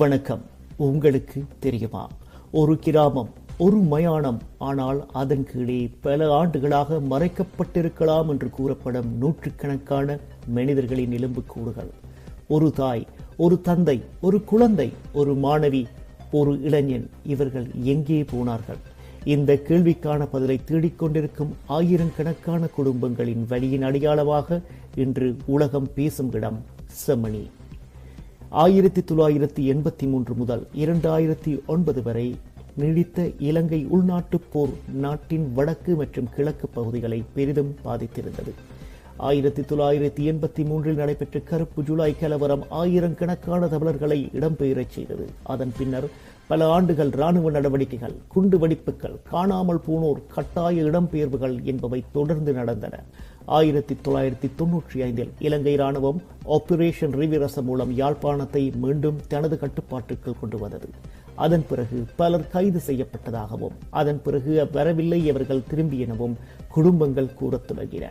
வணக்கம். உங்களுக்கு தெரியுமா, ஒரு கிராமம், ஒரு மயானம், ஆனால் அதன் கீழே பல ஆண்டுகளாக மறைக்கப்பட்டிருக்கலாம் என்று கூறப்படும் நூற்றுக்கணக்கான மனிதர்களின் எலும்புக்கூடுகள். ஒரு தாய், ஒரு தந்தை, ஒரு குழந்தை, ஒரு மாணவி, ஒரு இளைஞன், இவர்கள் எங்கே போனார்கள்? இந்த கேள்விக்கான பதிலை தேடிக்கொண்டிருக்கும் ஆயிரக்கணக்கான குடும்பங்களின் வழியின் அடையாளமாக இன்று உலகம் பேசும் இடம் செம்மணி. 1983 முதல் 2009 வரை நீடித்த இலங்கை உள்நாட்டுப் போர் நாட்டின் வடக்கு மற்றும் கிழக்கு பகுதிகளை பெரிதும் பாதித்திருந்தது. 1983 நடைபெற்ற கருப்பு ஜூலை கலவரம் ஆயிரக்கணக்கான தமிழர்களை இடம்பெயரச் செய்தது. அதன் பின்னர் பல ஆண்டுகள் இராணுவ நடவடிக்கைகள், குண்டு வெடிப்புகள், காணாமல் போனோர், கட்டாய இடம்பெயர்வுகள் என்பவை தொடர்ந்து நடந்தன. 1995 இலங்கை இராணுவம் ஆபரேஷன் ரிவிரச மூலம் யாழ்ப்பாணத்தை மீண்டும் தனது கட்டுப்பாட்டுக்குள் கொண்டு வந்தது. அதன் பிறகு பலர் கைது செய்யப்பட்டதாகவும், அதன் பிறகு வரவில்லை, அவர்கள் திரும்பியெனவும் குடும்பங்கள் கூறத் தொடங்கின.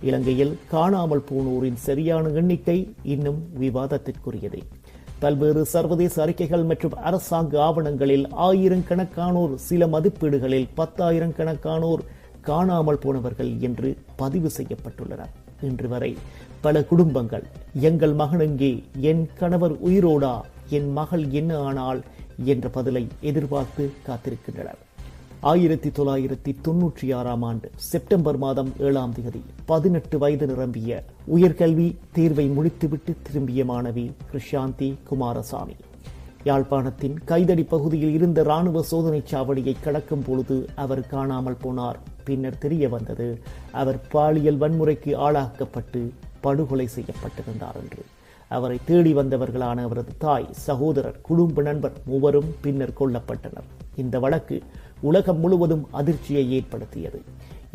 இலங்கையில் காணாமல் போனோரின் சரியான எண்ணிக்கை இன்னும் விவாதத்திற்குரியதே. பல்வேறு சர்வதேச அறிக்கைகள் மற்றும் அரசாங்க ஆவணங்களில் ஆயிரக்கணக்கானோர், சில மதிப்பீடுகளில் 10,000 கணக்கானோர் காணாமல் போனவர்கள் என்று பதிவு செய்யப்பட்டுள்ளனர். இன்று வரை பல குடும்பங்கள் எங்கள் மகன் எங்கே, என் கணவர் உயிரோடா, என் மகள் என்ன ஆனாள் என்ற பதிலை எதிர்பார்த்து காத்திருக்கின்றனர். 1996 செப்டம்பர் மாதம் 7 18 வயது நிரம்பிய உயர்கல்வி தேர்வை முடித்துவிட்டு திரும்பிய மாணவி கிருஷாந்தி குமாரசாமி யாழ்ப்பாணத்தின் கைதடி பகுதியில் இருந்த இராணுவ சோதனை சாவடியை கடக்கும் பொழுது அவர் காணாமல் போனார். பின்னர் தெரிய வந்தது, அவர் பாலியல் வன்முறைக்கு ஆளாக்கப்பட்டு படுகொலை செய்யப்பட்டிருந்தார் என்று. அவரை தேடி வந்தவர்களான அவரது தாய், சகோதரர், குடும்ப நண்பர் மூவரும் பின்னர் கொல்லப்பட்டனர். இந்த வழக்கு உலகம் முழுவதும் அதிர்ச்சியை ஏற்படுத்தியது.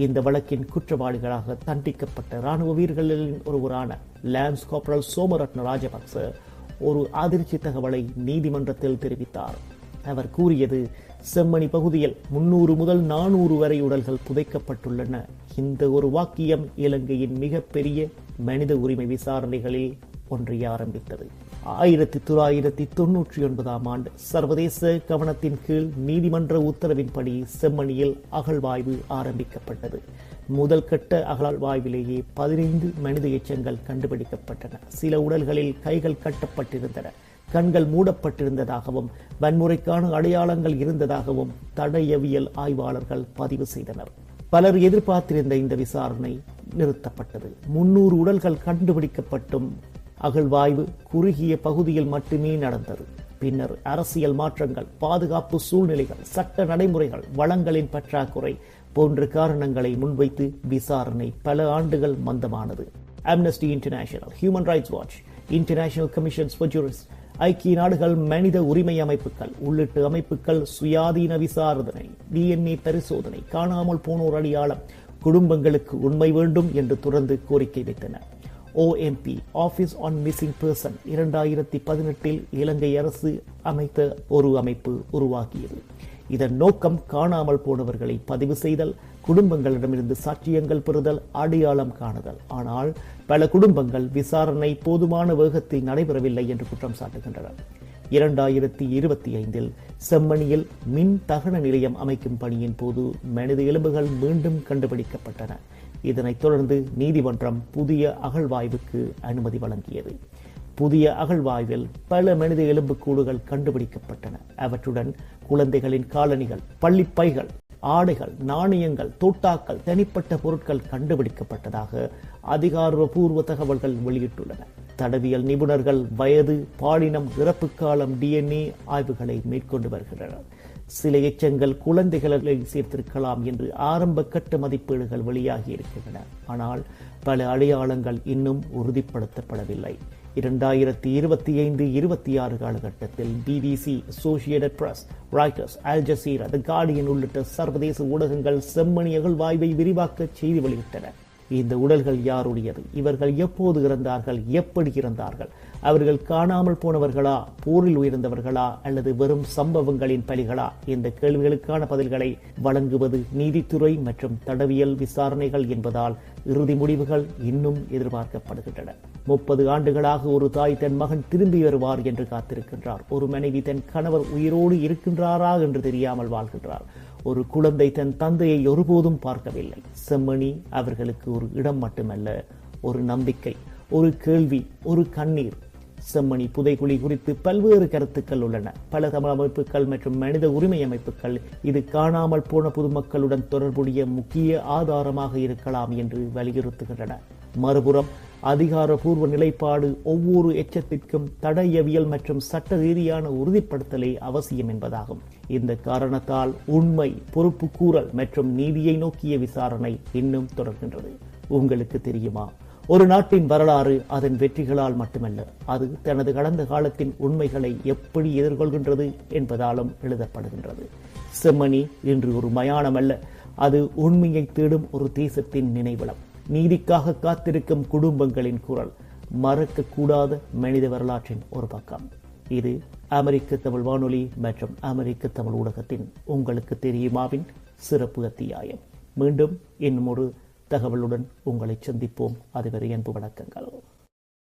இந்த வழக்கின் குற்றவாளிகளாக தண்டிக்கப்பட்ட இராணுவ வீரர்களின் ஒருவரான லான்ஸ் கார்பரல் சோமரத்ன ராஜபக்ச ஒரு அதிர்ச்சி தகவலை நீதிமன்றத்தில் தெரிவித்தார். அவர் கூறியது, செம்மணி பகுதியில் 300 முதல் 400 வரை உடல்கள் புதைக்கப்பட்டுள்ளன. இந்த ஒரு வாக்கியம் இலங்கையின் மிகப்பெரிய மனித உரிமை விசாரணைகளில் ஒன்றிய ஆரம்பித்தது. 1999 சர்வதேச கவனத்தின் கீழ் நீதிமன்ற உத்தரவின்படி செம்மணியில் அகழ்வாய்வு ஆரம்பிக்கப்பட்டது. முதல் கட்ட அகழ்வாய்விலேயே 15 மனித எச்சங்கள் கண்டுபிடிக்கப்பட்டன. சில உடல்களில் கைகள் கட்டப்பட்டிருந்தன, கண்கள் மூடப்பட்டிருந்ததாகவும், வன்முறைக்கான அடையாளங்கள் இருந்ததாகவும் தடயவியல் ஆய்வாளர்கள் பதிவு செய்தனர். பலர் எதிர்பார்த்திருந்த இந்த விசாரணை நிறுத்தப்பட்டது. 300 உடல்கள் கண்டுபிடிக்கப்பட்டும் அகழ்வாய்வு குறுகிய பகுதியில் மட்டுமே நடந்தது. பின்னர் அரசியல் மாற்றங்கள், பாதுகாப்பு சூழ்நிலைகள், சட்ட நடைமுறைகள், வளங்களின் பற்றாக்குறை போன்ற காரணங்களை முன்வைத்து விசாரணை பல ஆண்டுகள் மந்தமானது. Amnesty International, Human Rights Watch, International Commissions for Jurist, ஐக்கிய நாடுகள் மனித உரிமை அமைப்புகள் உள்ளிட்ட அமைப்புகள் சுயாதீன விசாரணை, DNA பரிசோதனை, காணாமல் போனோர் அடையாளம், குடும்பங்களுக்கு உண்மை வேண்டும் என்று தொடர்ந்து கோரிக்கை வைத்தன. OMP, office on missing person, 2018 இலங்கை அரசு அமைத்த ஒரு அமைப்பு உருவாக்கியது. இதன் நோக்கம் காணாமல் போனவர்களை பதிவு செய்தல், குடும்பங்களிடமிருந்து சாட்சியங்கள் பெறுதல், அடையாளம் காணுதல். ஆனால் பல குடும்பங்கள் விசாரணை போதுமான வேகத்தில் நடைபெறவில்லை என்று குற்றம் சாட்டுகின்றனர். 2025 செம்மணியில் மின் தகன நிலையம் அமைக்கும் பணியின் போது மனித எலும்புகள் மீண்டும் கண்டுபிடிக்கப்பட்டன. இதனைத் தொடர்ந்து நீதிமன்றம் புதிய அகழ்வாய்வுக்கு அனுமதி வழங்கியது. புதிய அகழ்வாய்வில் பல மனித எலும்புக்கூடுகள் கண்டுபிடிக்கப்பட்டன. அவற்றுடன் குழந்தைகளின் காலணிகள், பள்ளிப்பைகள், ஆடைகள், நாணயங்கள், தோட்டாக்கள், தனிப்பட்ட பொருட்கள் கண்டுபிடிக்கப்பட்டதாக அதிகாரப்பூர்வ தகவல்கள் வெளியிட்டுள்ளன. தடவியல் நிபுணர்கள் வயது, பாலினம், இறப்பு காலம், DNA ஆய்வுகளை மேற்கொண்டு வருகின்றனர். சில எச்சங்கள் குழந்தைகளை சேர்த்திருக்கலாம் என்று ஆரம்ப கட்ட மதிப்பீடுகள் வெளியாகி இருக்கின்றன. ஆனால் பல அடையாளங்கள் இன்னும் உறுதிப்படுத்தப்படவில்லை. 2025-26 காலகட்டத்தில் BBC, Associated Press, Reuters, Al Jazeera, the Guardian உள்ளிட்ட சர்வதேச ஊடகங்கள் செம்மணி அகழ்வாய்வை விரிவாக்க செய்தி வெளியிட்டன. இந்த உடல்கள் யாருடையது? இவர்கள் எப்போது இறந்தார்கள்? எப்படி இறந்தார்கள்? அவர்கள் காணாமல் போனவர்களா, போரில் உயர்ந்தவர்களா, அல்லது வெறும் சம்பவங்களின் பலிகளா? இந்த கேள்விகளுக்கான பதில்களை வழங்குவது நீதித்துறை மற்றும் தடவியல் விசாரணைகள் என்பதால் இறுதி முடிவுகள் இன்னும் எதிர்பார்க்கப்படுகின்றன. 30 ஆண்டுகளாக ஒரு தாய் தன் மகன் திரும்பி வருவார் என்று காத்திருக்கின்றார். ஒரு மனைவி தன் கணவர் உயிரோடு இருக்கின்றாரா என்று தெரியாமல் வாழ்கின்றார். ஒரு குழந்தை தன் தந்தையை ஒருபோதும் பார்க்கவில்லை. செம்மணி அவர்களுக்கு ஒரு இடம் மட்டுமல்ல, ஒரு நம்பிக்கை, ஒரு கேள்வி, ஒரு கண்ணீர். செம்மணி புதைகுழி குறித்து பல்வேறு கருத்துக்கள் உள்ளன. பல தமிழ் அமைப்புகள் மற்றும் மனித உரிமை அமைப்புகள் இது காணாமல் போன பொதுமக்களுடன் தொடர்புடைய முக்கிய ஆதாரமாக இருக்கலாம் என்று வலியுறுத்துகின்றன. மறுபுறம் அதிகாரப்பூர்வ நிலைப்பாடு ஒவ்வொரு எச்சத்திற்கும் தடயவியல் மற்றும் சட்ட ரீதியான உறுதிப்படுத்தலே அவசியம் என்பதாகும். இந்த காரணத்தால் உண்மை, பொறுப்பு கூறல் மற்றும் நீதியை நோக்கிய விசாரணை இன்னும் தொடர்கின்றது. உங்களுக்கு தெரியுமா, ஒரு நாட்டின் வரலாறு அதன் வெற்றிகளால் மட்டுமல்ல, அது தனது கடந்த காலத்தின் உண்மைகளை எப்படி எதிர்கொள்கின்றது என்பதாலும் எழுதப்படுகின்றது. செம்மணி இன்று ஒரு மயானம் அல்ல, அது உண்மையை தேடும் ஒரு தேசத்தின் நினைவிடம், நீதிக்காக காத்திருக்கும் குடும்பங்களின் குரல், மறக்கக்கூடாத மனித வரலாற்றின் ஒரு பக்கம். இது அமெரிக்க தமிழ் வானொலி மற்றும் அமெரிக்க தமிழ் ஊடகத்தின் உங்களுக்கு தெரியுமாவின் சிறப்பு அத்தியாயம். மீண்டும் இன்னும் ஒரு தகவலுடன் உங்களை சந்திப்போம். அதுவரை அன்பு வணக்கங்கள்.